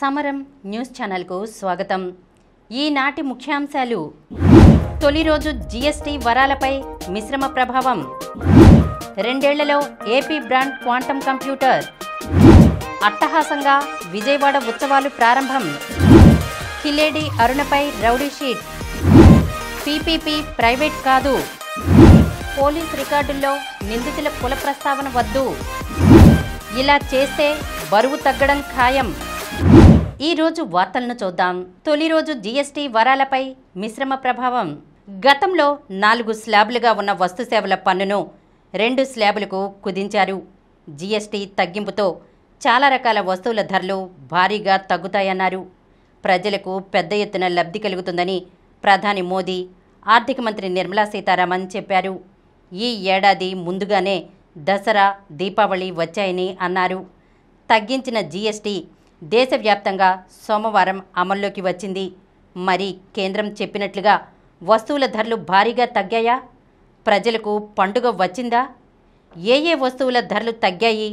సమరం న్యూస్ ఛానల్కు స్వాగతం. ఈనాటి ముఖ్యాంశాలు: తొలి రోజు జీఎస్టీ వరాలపై మిశ్రమ ప్రభావం, 2 ఏళ్లలో ఏపీ బ్రాండ్ క్వాంటమ్ కంప్యూటర్, అట్టహాసంగా విజయవాడ ఉత్సవాలు ప్రారంభం, కిలేడి అరుణపై రౌడీ షీట్, పీపీపీ ప్రైవేట్ కాదు, పోలీస్ రికార్డుల్లో నిందితుల కుల ప్రస్తావన వద్దు, ఇలా చేస్తే బరువు తగ్గడం ఖాయం. ఈరోజు వార్తలను చూద్దాం. తొలి రోజు జీఎస్టీ వరాలపై మిశ్రమ ప్రభావం. గతంలో 4 స్లాబులుగా ఉన్న వస్తుసేవల పన్నును 2 స్లాబులకు కుదించారు. జీఎస్టీ తగ్గింపుతో చాలా రకాల వస్తువుల ధరలు భారీగా తగ్గుతాయన్నారు. ప్రజలకు పెద్ద ఎత్తున లబ్ధి కలుగుతుందని ప్రధాని మోదీ, ఆర్థిక మంత్రి నిర్మలా సీతారామన్ చెప్పారు. ఈ ఏడాది ముందుగానే దసరా, దీపావళి వచ్చాయని అన్నారు. తగ్గించిన జీఎస్టీ దేశవ్యాప్తంగా సోమవారం అమల్లోకి వచ్చింది. మరి కేంద్రం చెప్పినట్లుగా వస్తువుల ధరలు భారీగా తగ్గాయా? ప్రజలకు పండుగ వచ్చిందా? ఏ వస్తువుల ధరలు తగ్గాయి?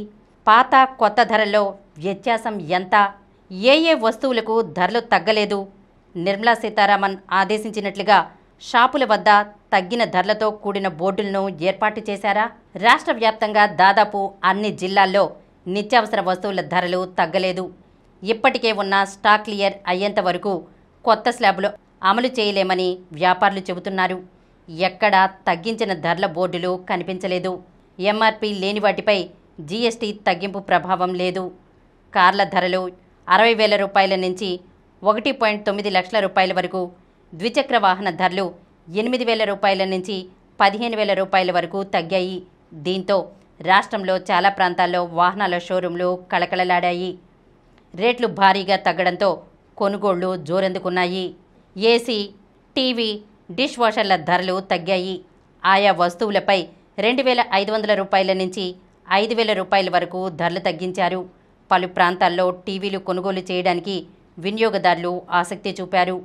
పాత కొత్త ధరల్లో వ్యత్యాసం ఎంత? ఏ వస్తువులకు ధరలు తగ్గలేదు? నిర్మలా సీతారామన్ ఆదేశించినట్లుగా షాపుల వద్ద తగ్గిన ధరలతో కూడిన బోర్డులను ఏర్పాటు చేశారా? రాష్ట్ర వ్యాప్తంగా దాదాపు అన్ని జిల్లాల్లో నిత్యావసర వస్తువుల ధరలు తగ్గలేదు. ఇప్పటికే ఉన్న స్టాక్ క్లియర్ అయ్యేంత వరకు కొత్త స్లాబులు అమలు చేయలేమని వ్యాపారులు చెబుతున్నారు. ఎక్కడా తగ్గించిన ధరల బోర్డులు కనిపించలేదు. ఎంఆర్పీ లేని వాటిపై జీఎస్టీ తగ్గింపు ప్రభావం లేదు. కార్ల ధరలు 60,000 రూపాయల నుంచి 1.9 లక్షల రూపాయల వరకు, ద్విచక్ర వాహన ధరలు 8,000 రూపాయల నుంచి 15,000 రూపాయల వరకు తగ్గాయి. దీంతో రాష్ట్రంలో చాలా ప్రాంతాల్లో వాహనాల షోరూంలు కళకళలాడాయి. రేట్లు భారీగా తగ్గడంతో కొనుగోళ్లు జోరందుకున్నాయి. ఏసీ, టీవీ, డిష్ వాషర్ల ధరలు తగ్గాయి. ఆయా వస్తువులపై 2,500 రూపాయల నుంచి 5,000 రూపాయల వరకు ధరలు తగ్గించారు. పలు ప్రాంతాల్లో టీవీలు కొనుగోలు చేయడానికి వినియోగదారులు ఆసక్తి చూపారు.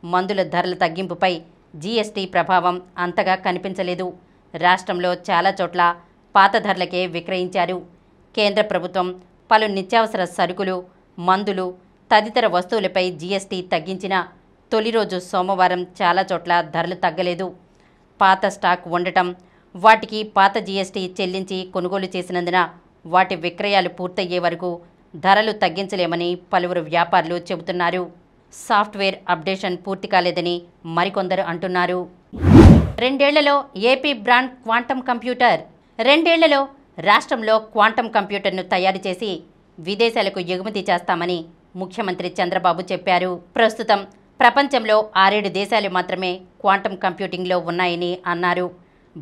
మందుల ధరల తగ్గింపుపై జీఎస్టీ ప్రభావం అంతగా కనిపించలేదు. రాష్ట్రంలో చాలా చోట్ల పాత ధరలకే విక్రయించారు. కేంద్ర ప్రభుత్వం పలు నిత్యావసర సరుకులు, మందులు తదితర వస్తువులపై జీఎస్టీ తగ్గించిన తొలి రోజు సోమవారం చాలా చోట్ల ధరలు తగ్గలేదు. పాత స్టాక్ ఉండటం, వాటికి పాత జీఎస్టీ చెల్లించి కొనుగోలు చేసినందున వాటి విక్రయాలు పూర్తయ్యే వరకు ధరలు తగ్గించలేమని పలువురు వ్యాపారులు చెబుతున్నారు. సాఫ్ట్వేర్ అప్డేషన్ పూర్తి కాలేదని మరికొందరు అంటున్నారు. 2 ఏళ్లలో ఏపీ బ్రాండ్ క్వాంటమ్ కంప్యూటర్. 2 ఏళ్లలో రాష్ట్రంలో క్వాంటమ్ కంప్యూటర్ను తయారు చేసి విదేశాలకు ఎగుమతి చేస్తామని ముఖ్యమంత్రి చంద్రబాబు చెప్పారు. ప్రస్తుతం ప్రపంచంలో 6-7 దేశాలు మాత్రమే క్వాంటమ్ కంప్యూటింగ్లో ఉన్నాయని అన్నారు.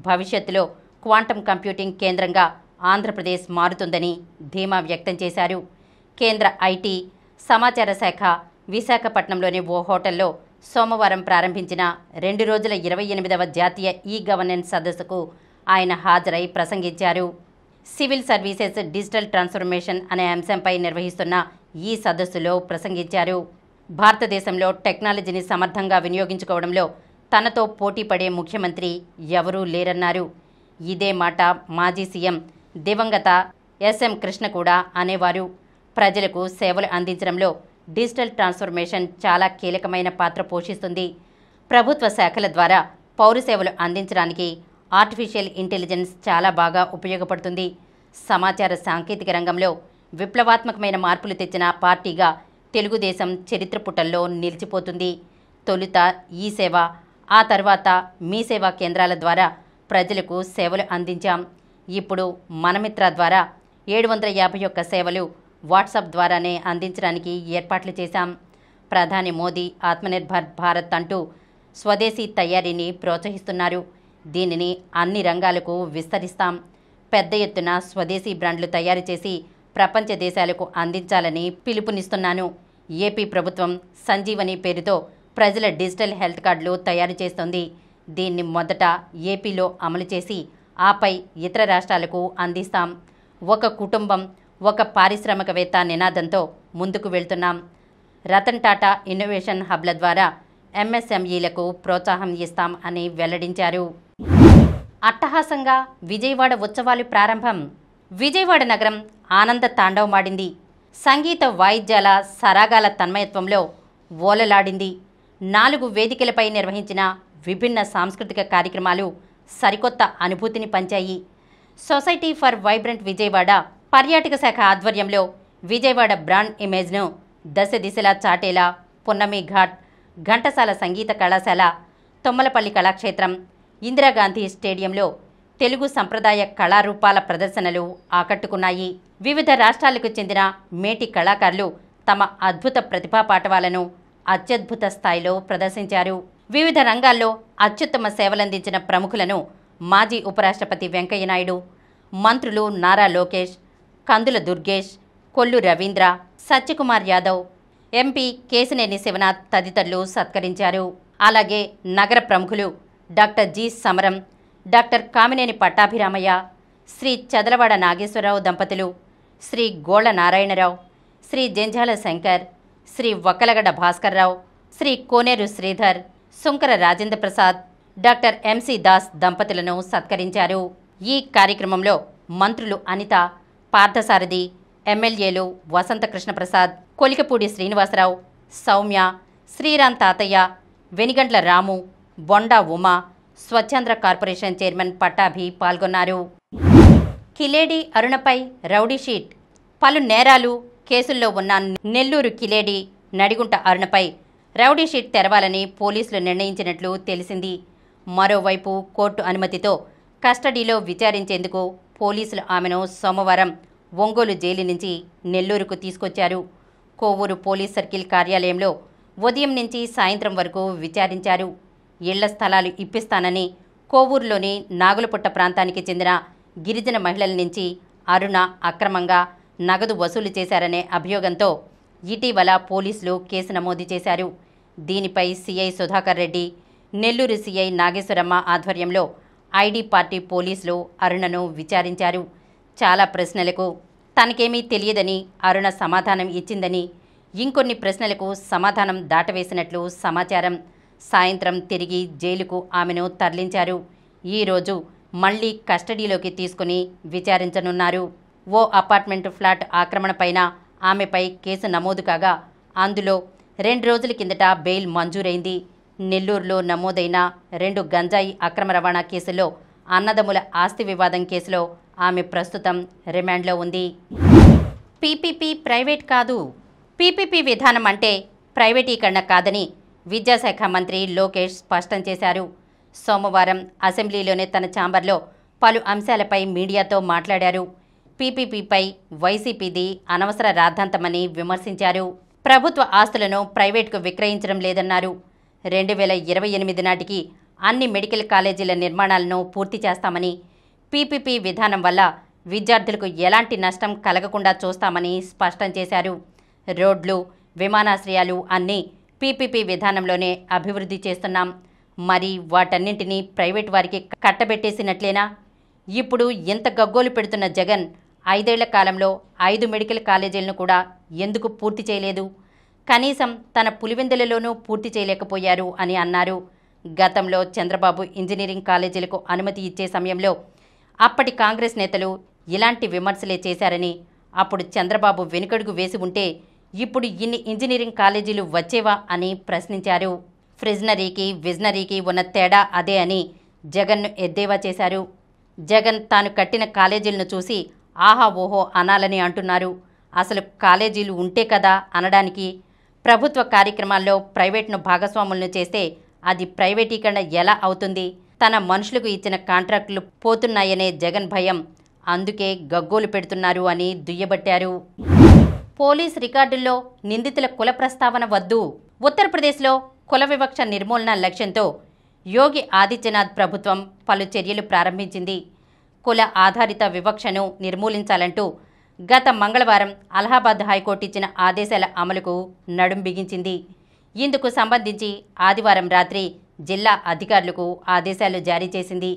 భవిష్యత్తులో క్వాంటమ్ కంప్యూటింగ్ కేంద్రంగా ఆంధ్రప్రదేశ్ మారుతుందని ధీమా వ్యక్తం చేశారు. కేంద్ర ఐటీ, సమాచార శాఖ విశాఖపట్నంలోని ఓ హోటల్లో సోమవారం ప్రారంభించిన 2 రోజుల 28వ జాతీయ ఈ గవర్నెన్స్ సదస్సుకు ఆయన హాజరై ప్రసంగించారు. సివిల్ సర్వీసెస్ డిజిటల్ ట్రాన్స్ఫర్మేషన్ అనే అంశంపై నిర్వహిస్తున్న ఈ సదస్సులో ప్రసంగించారు. భారతదేశంలో టెక్నాలజీని సమర్థంగా వినియోగించుకోవడంలో తనతో పోటీపడే ముఖ్యమంత్రి ఎవరూ లేరన్నారు. ఇదే మాట మాజీ సీఎం దివంగత ఎస్ఎం కృష్ణ కూడా అనేవారు. ప్రజలకు సేవలు అందించడంలో డిజిటల్ ట్రాన్స్ఫర్మేషన్ చాలా కీలకమైన పాత్ర పోషిస్తుంది. ప్రభుత్వ శాఖల ద్వారా పౌర సేవలు అందించడానికి ఆర్టిఫిషియల్ ఇంటెలిజెన్స్ చాలా బాగా ఉపయోగపడుతుంది. సమాచార సాంకేతిక రంగంలో విప్లవాత్మకమైన మార్పులు తెచ్చిన పార్టీగా తెలుగుదేశం చరిత్ర పుటల్లో నిలిచిపోతుంది. తొలుత ఈ సేవ, ఆ తర్వాత మీ సేవా కేంద్రాల ద్వారా ప్రజలకు సేవలు అందించాం. ఇప్పుడు మనమిత్ర ద్వారా 751 సేవలు వాట్సాప్ ద్వారానే అందించడానికి ఏర్పాట్లు చేశాం. ప్రధాని మోదీ ఆత్మనిర్భర్ భారత్ అంటూ స్వదేశీ తయారీని ప్రోత్సహిస్తున్నారు. దీనిని అన్ని రంగాలకు విస్తరిస్తాం. పెద్ద ఎత్తున స్వదేశీ బ్రాండ్లు తయారు చేసి ప్రపంచ దేశాలకు అందించాలని పిలుపునిస్తున్నాను. ఏపీ ప్రభుత్వం సంజీవని పేరుతో ప్రజల డిజిటల్ హెల్త్ కార్డులు తయారు చేస్తోంది. దీన్ని మొదట ఏపీలో అమలు చేసి ఆపై ఇతర రాష్ట్రాలకు అందిస్తాం. ఒక కుటుంబం, ఒక పారిశ్రామికవేత్త నినాదంతో ముందుకు వెళ్తున్నాం. రతన్ టాటా ఇన్నోవేషన్ హబ్ల ద్వారా ఎంఎస్ఎంఈలకు ప్రోత్సాహం ఇస్తాం అని వెల్లడించారు. అట్టహాసంగా విజయవాడ ఉత్సవాలు ప్రారంభం. విజయవాడ నగరం ఆనంద తాండవమాడింది. సంగీత వాయిద్యాల సరాగాల తన్మయత్వంలో ఓలలాడింది. 4 వేదికలపై నిర్వహించిన విభిన్న సాంస్కృతిక కార్యక్రమాలు సరికొత్త అనుభూతిని పంచాయి. సొసైటీ ఫర్ వైబ్రెంట్ విజయవాడ పర్యాటక శాఖ ఆధ్వర్యంలో విజయవాడ బ్రాండ్ ఇమేజ్ను దశ దిశలా చాటేలా పున్నమి ఘాట్, ఘంటసాల సంగీత కళాశాల, తొమ్మలపల్లి కళాక్షేత్రం, ఇందిరాగాంధీ స్టేడియంలో తెలుగు సంప్రదాయ కళారూపాల ప్రదర్శనలు ఆకట్టుకున్నాయి. వివిధ రాష్ట్రాలకు చెందిన మేటి కళాకారులు తమ అద్భుత ప్రతిభా పాటవాలను అత్యద్భుత స్థాయిలో ప్రదర్శించారు. వివిధ రంగాల్లో అత్యుత్తమ సేవలందించిన ప్రముఖులను మాజీ ఉపరాష్ట్రపతి వెంకయ్యనాయుడు, మంత్రులు నారా లోకేష్, కందుల దుర్గేష్, కొల్లు రవీంద్ర, సత్యకుమార్ యాదవ్, ఎంపీ కేశినేని శివనాథ్ తదితరులు సత్కరించారు. అలాగే నగర ప్రముఖులు డాక్టర్ జి సమరం, డాక్టర్ కామినేని పట్టాభిరామయ్య, శ్రీ చదలవాడ నాగేశ్వరరావు దంపతులు, శ్రీ గోళ్ల నారాయణరావు, శ్రీ జంజాల శంకర్, శ్రీ వక్కలగడ్డ భాస్కర్రావు, శ్రీ కోనేరు శ్రీధర్, సుంకర రాజేంద్ర ప్రసాద్, డాక్టర్ ఎంసి దాస్ దంపతులను సత్కరించారు. ఈ కార్యక్రమంలో మంత్రులు అనిత, పార్థసారథి, ఎమ్మెల్యేలు వసంత కృష్ణప్రసాద్, కొలికపూడి శ్రీనివాసరావు, సౌమ్య, శ్రీరామ్ తాతయ్య, వెనిగండ్ల రాము, బొండా ఉమా, స్వచ్ఛంద్ర కార్పొరేషన్ చైర్మన్ పట్టాభి పాల్గొన్నారు. కిలేడి అరుణపై రౌడీ షీట్. పలు నేరాలు, కేసుల్లో ఉన్న నెల్లూరు కిలేడి నడిగుంట అరుణపై రౌడీ షీట్ తెరవాలని పోలీసులు నిర్ణయించినట్లు తెలిసింది. మరోవైపు కోర్టు అనుమతితో కస్టడీలో విచారించేందుకు పోలీసులు ఆమెను సోమవారం ఒంగోలు జైలు నుంచి నెల్లూరుకు తీసుకొచ్చారు. కోవూరు పోలీస్ సర్కిల్ కార్యాలయంలో ఉదయం నుంచి సాయంత్రం వరకు విచారించారు. ఇళ్ల స్థలాలు ఇప్పిస్తానని కోవూరులోని నాగులపుట్ట ప్రాంతానికి చెందిన గిరిజన మహిళల నుంచి అరుణ అక్రమంగా నగదు వసూలు చేశారనే అభియోగంతో ఇటీవల పోలీసులు కేసు నమోదు చేశారు. దీనిపై సిఐ సుధాకర్ రెడ్డి, నెల్లూరు సిఐ నాగేశ్వరమ్మ ఆధ్వర్యంలో ఐడి పార్టీ పోలీసులు అరుణను విచారించారు. చాలా ప్రశ్నలకు తనకేమీ తెలియదని అరుణ సమాధానం ఇచ్చిందని, ఇంకొన్ని ప్రశ్నలకు సమాధానం దాటవేసినట్లు సమాచారం. సాయంత్రం తిరిగి జైలుకు ఆమెను తరలించారు. ఈరోజు మళ్లీ కస్టడీలోకి తీసుకుని విచారించనున్నారు. ఓ అపార్ట్మెంటు ఫ్లాట్ ఆక్రమణపైన ఆమెపై కేసు నమోదు కాగా అందులో 2 రోజుల కిందట బెయిల్ మంజూరైంది. నెల్లూరులో నమోదైన 2 గంజాయి అక్రమ రవాణా కేసుల్లో అన్నదమ్ముల ఆస్తి వివాదం కేసులో ఆమె ప్రస్తుతం రిమాండ్లో ఉంది. పీపీపీ ప్రైవేట్ కాదు. పీపీపీ విధానం అంటే ప్రైవేటీకరణ కాదని విద్యాశాఖ మంత్రి లోకేష్ స్పష్టం చేశారు. సోమవారం అసెంబ్లీలోనే తన ఛాంబర్లో పలు అంశాలపై మీడియాతో మాట్లాడారు. పీపీపీపై వైసీపీది అనవసర రాద్ధాంతమని విమర్శించారు. ప్రభుత్వ ఆస్తులను ప్రైవేటుకు విక్రయించడం లేదన్నారు. 2028 నాటికి అన్ని మెడికల్ కాలేజీల నిర్మాణాలను పూర్తి చేస్తామని, పీపీపీ విధానం వల్ల విద్యార్థులకు ఎలాంటి నష్టం కలగకుండా చూస్తామని స్పష్టం చేశారు. రోడ్లు, విమానాశ్రయాలు అన్నీ పీపీపీ విధానంలోనే అభివృద్ధి చేస్తున్నాం. మరి వాటన్నింటినీ ప్రైవేటు వారికి కట్టబెట్టేసినట్లేనా? ఇప్పుడు ఇంత గగ్గోలు పెడుతున్న జగన్ 5 ఏళ్ల కాలంలో 5 మెడికల్ కాలేజీలను కూడా ఎందుకు పూర్తి చేయలేదు? కనీసం తన పులివెందులలోనూ పూర్తి చేయలేకపోయారు అని అన్నారు. గతంలో చంద్రబాబు ఇంజనీరింగ్ కాలేజీలకు అనుమతి ఇచ్చే సమయంలో అప్పటి కాంగ్రెస్ నేతలు ఇలాంటి విమర్శలే చేశారని, అప్పుడు చంద్రబాబు వెనుకడుగు వేసి ఉంటే ఇప్పుడు ఇన్ని ఇంజనీరింగ్ కాలేజీలు వచ్చేవా అని ప్రశ్నించారు. ఫ్రిజనరీకి, విజనరీకి ఉన్న తేడా అదే అని జగన్ను ఎద్దేవా చేశారు. జగన్ తాను కట్టిన కాలేజీలను చూసి ఆహా ఓహో అనాలని అంటున్నారు. అసలు కాలేజీలు ఉంటే కదా అనడానికి. ప్రభుత్వ కార్యక్రమాల్లో ప్రైవేట్ను భాగస్వాములను చేస్తే అది ప్రైవేటీకరణ ఎలా అవుతుంది? తన మనుషులకు ఇచ్చిన కాంట్రాక్టులు పోతున్నాయనే జగన్ భయం. అందుకే గగ్గోలు పెడుతున్నారు అని దుయ్యబట్టారు. పోలీస్ రికార్డుల్లో నిందితుల కుల ప్రస్తావన వద్దు. ఉత్తరప్రదేశ్లో కుల వివక్ష నిర్మూలన లక్ష్యంతో యోగి ఆదిత్యనాథ్ ప్రభుత్వం పలు చర్యలు ప్రారంభించింది. కుల ఆధారిత వివక్షను నిర్మూలించాలంటూ గత మంగళవారం అలహాబాద్ హైకోర్టు ఇచ్చిన ఆదేశాల అమలుకు నడుం బిగించింది. ఇందుకు సంబంధించి ఆదివారం రాత్రి జిల్లా అధికారులకు ఆదేశాలు జారీ చేసింది.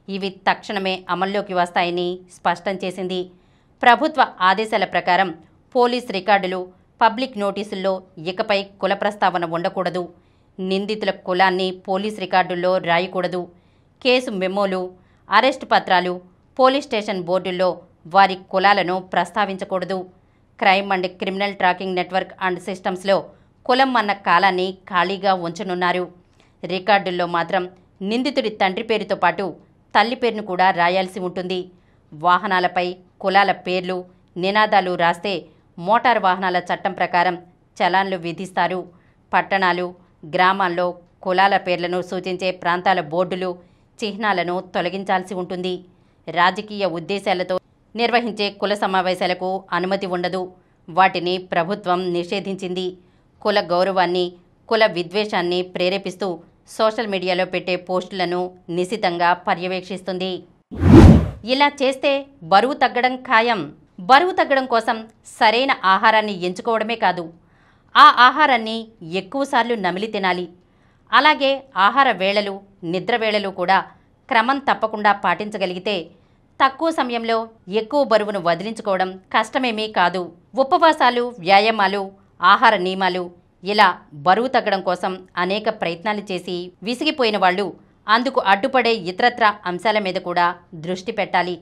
ఇవి తక్షణమే అమల్లోకి వస్తాయని స్పష్టం చేసింది. ప్రభుత్వ ఆదేశాల ప్రకారం పోలీస్ రికార్డులు, పబ్లిక్ నోటీసుల్లో ఇకపై కుల ప్రస్తావన ఉండకూడదు. నిందితుల కులాన్ని పోలీస్ రికార్డుల్లో రాయకూడదు. కేసు మెమోలు, అరెస్టు పత్రాలు, పోలీస్ స్టేషన్ బోర్డుల్లో వారి కులాలను ప్రస్తావించకూడదు. Crime and criminal tracking network and సిస్టమ్స్లో కులం అన్న కాలాన్ని ఖాళీగా ఉంచనున్నారు. రికార్డుల్లో మాత్రం నిందితుడి తండ్రి పేరుతో పాటు తల్లి పేరును కూడా రాయాల్సి ఉంటుంది. వాహనాలపై కులాల పేర్లు, నినాదాలు రాస్తే మోటారు వాహనాల చట్టం ప్రకారం చలాన్లు విధిస్తారు. పట్టణాలు, గ్రామాల్లో కులాల పేర్లను సూచించే ప్రాంతాల బోర్డులు, చిహ్నాలను తొలగించాల్సి ఉంటుంది. రాజకీయ ఉద్దేశాలతో నిర్వహించే కుల సమావేశాలకు అనుమతి ఉండదు. వాటిని ప్రభుత్వం నిషేధించింది. కుల గౌరవాన్ని, కుల విద్వేషాన్ని ప్రేరేపిస్తూ సోషల్ మీడియాలో పెట్టే పోస్టులను నిశితంగా పర్యవేక్షిస్తుంది. ఇలా చేస్తే బరువు తగ్గడం ఖాయం. బరువు తగ్గడం కోసం సరైన ఆహారాన్ని ఎంచుకోవడమే కాదు, ఆ ఆహారాన్ని ఎక్కువసార్లు నమిలి తినాలి. అలాగే ఆహార వేళలు, నిద్ర వేళలు కూడా క్రమం తప్పకుండా పాటించగలిగితే తక్కువ సమయంలో ఎక్కువ బరువును వదిలించుకోవడం కష్టమేమీ కాదు. ఉపవాసాలు, వ్యాయామాలు, ఆహార నియమాలు ఇలా బరువు తగ్గడం కోసం అనేక ప్రయత్నాలు చేసి విసిగిపోయిన వాళ్ళు అందుకు అడ్డుపడే ఇతరత్ర అంశాల మీద కూడా దృష్టి పెట్టాలి.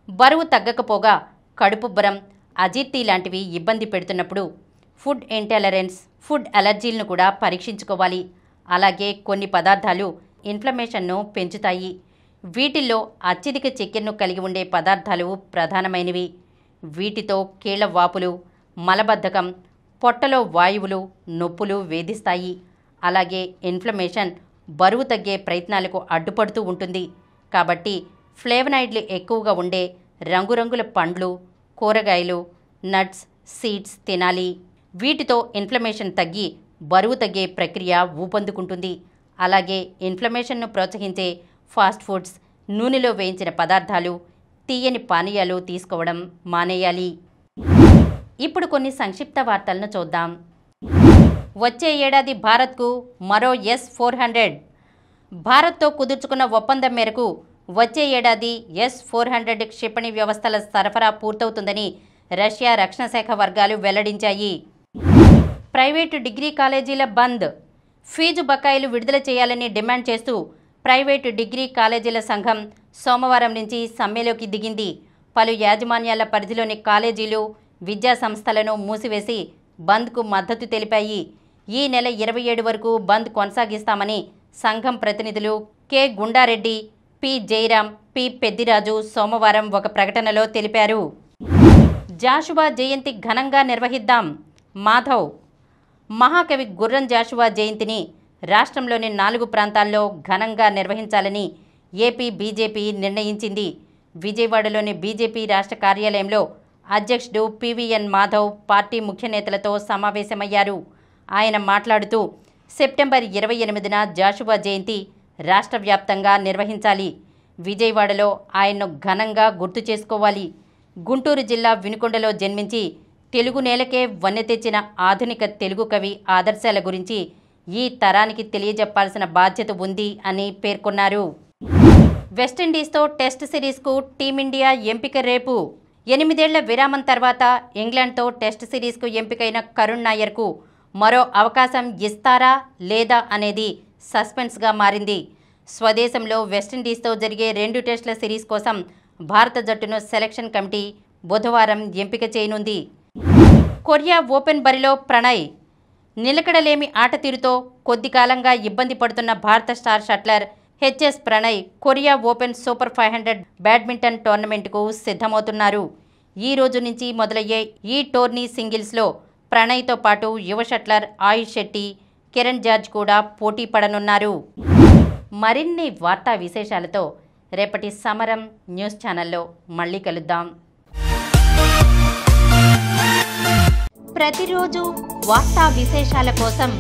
బరువు తగ్గకపోగా కడుపుబ్బరం, అజీర్తి లాంటివి ఇబ్బంది పెడుతున్నప్పుడు ఫుడ్ ఇంటాలరెన్స్, ఫుడ్ అలర్జీలను కూడా పరీక్షించుకోవాలి. అలాగే కొన్ని పదార్థాలు ఇన్ఫ్లమేషన్ను పెంచుతాయి. వీటిల్లో అత్యధిక చక్కెరను కలిగి ఉండే పదార్థాలు ప్రధానమైనవి. వీటితో కీళ్ల వాపులు, మలబద్ధకం, పొట్టలో వాయువులు, నొప్పులు వేధిస్తాయి. అలాగే ఇన్ఫ్లమేషన్ బరువు తగ్గే ప్రయత్నాలకు అడ్డుపడుతూ ఉంటుంది. కాబట్టి ఫ్లేవనాయిడ్లు ఎక్కువగా ఉండే రంగురంగుల పండ్లు, కూరగాయలు, నట్స్, సీడ్స్ తినాలి. వీటితో ఇన్ఫ్లమేషన్ తగ్గి బరువు తగ్గే ప్రక్రియ ఊపందుకుంటుంది. అలాగే ఇన్ఫ్లమేషన్ను ప్రోత్సహించే ఫాస్ట్ ఫుడ్స్, నూనెలో వేయించిన పదార్థాలు, తీయని పానీయాలు తీసుకోవడం మానేయాలి. ఇప్పుడు కొన్ని సంక్షిప్త వార్తలను చూద్దాం. వచ్చే ఏడాది భారత్కు మరో S-400. భారత్తో కుదుర్చుకున్న ఒప్పందం మేరకు వచ్చే ఏడాది S-400 క్షిపణి వ్యవస్థల సరఫరా పూర్తవుతుందని రష్యా రక్షణ శాఖ వర్గాలు వెల్లడించాయి. ప్రైవేటు డిగ్రీ కాలేజీల బంద్. ఫీజు బకాయిలు విడుదల చేయాలని డిమాండ్ చేస్తూ ప్రైవేటు డిగ్రీ కాలేజీల సంఘం సోమవారం నుంచి సమ్మెలోకి దిగింది. పలు యాజమాన్యాల పరిధిలోని కాలేజీలు, విద్యా సంస్థలను మూసివేసి బంద్కు మద్దతు తెలిపాయి. ఈ నెల 27 వరకు బంద్ కొనసాగిస్తామని సంఘం ప్రతినిధులు K Gunda Reddy, P Jayaram, P Peddiraju సోమవారం ఒక ప్రకటనలో తెలిపారు. జాషువా జయంతి ఘనంగా నిర్వహిద్దాం. మాధవ్. మహాకవి గుర్రం జాషువా జయంతిని రాష్ట్రంలోని 4 ప్రాంతాల్లో ఘనంగా నిర్వహించాలని ఏపీ బీజేపీ నిర్ణయించింది. విజయవాడలోని బీజేపీ రాష్ట్ర కార్యాలయంలో అధ్యక్షుడు పివిఎన్ మాధవ్ పార్టీ ముఖ్య నేతలతో సమావేశమయ్యారు. ఆయన మాట్లాడుతూ సెప్టెంబర్ 28న జాషువా జయంతి రాష్ట్ర వ్యాప్తంగా నిర్వహించాలి. విజయవాడలో ఆయన్ను ఘనంగా గుర్తు చేసుకోవాలి. గుంటూరు జిల్లా వినుకొండలో జన్మించి తెలుగు నేలకే వన్నె తెచ్చిన ఆధునిక తెలుగు కవి ఆదర్శాల గురించి ఈ తరానికి తెలియజెప్పాల్సిన బాధ్యత ఉంది అని పేర్కొన్నారు. వెస్టిండీస్తో టెస్ట్ సిరీస్కు టీమిండియా ఎంపిక రేపు. 8 ఏళ్ల విరామం తర్వాత ఇంగ్లాండ్తో టెస్ట్ సిరీస్కు ఎంపికైన కరుణ్ నాయర్కు మరో అవకాశం ఇస్తారా లేదా అనేది సస్పెన్స్గా మారింది. స్వదేశంలో వెస్టిండీస్తో జరిగే 2 టెస్టుల సిరీస్ కోసం భారత జట్టును సెలక్షన్ కమిటీ బుధవారం ఎంపిక చేయనుంది. కొరియా ఓపెన్ బరిలో ప్రణయ్. నిలకడలేమి ఆట తీరుతో కొద్ది కాలంగా ఇబ్బంది పడుతున్న భారత star shuttler HS Prannoy Korea open super 500 badminton టోర్నమెంట్కు సిద్ధమవుతున్నారు. ఈ రోజు నుంచి మొదలయ్యే ఈ టోర్నీ సింగిల్స్లో ప్రణయ్తో పాటు యువ షట్లర్ ఆయుష్ శెట్టి, కిరణ్ జార్జ్ కూడా పోటీ పడనున్నారు. మరిన్ని వార్తా విశేషాలతో రేపటి సమరం న్యూస్ ఛానల్లో మళ్ళీ కలుద్దాం. ప్రతిరోజు వార్తా విశేషాల కోసం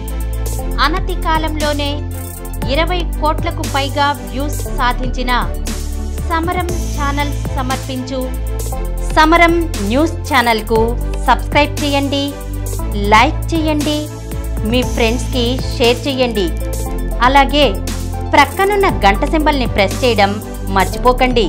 అనతి కాలంలోనే 20 కోట్లకు పైగా వ్యూస్ సాధించిన సమరం ఛానల్ సమర్పించు సమరం న్యూస్ ఛానల్కు సబ్స్క్రైబ్ చేయండి, లైక్ చేయండి, మీ ఫ్రెండ్స్కి షేర్ చేయండి. అలాగే ప్రక్కనున్న గంట సింబల్ని ప్రెస్ చేయడం మర్చిపోకండి.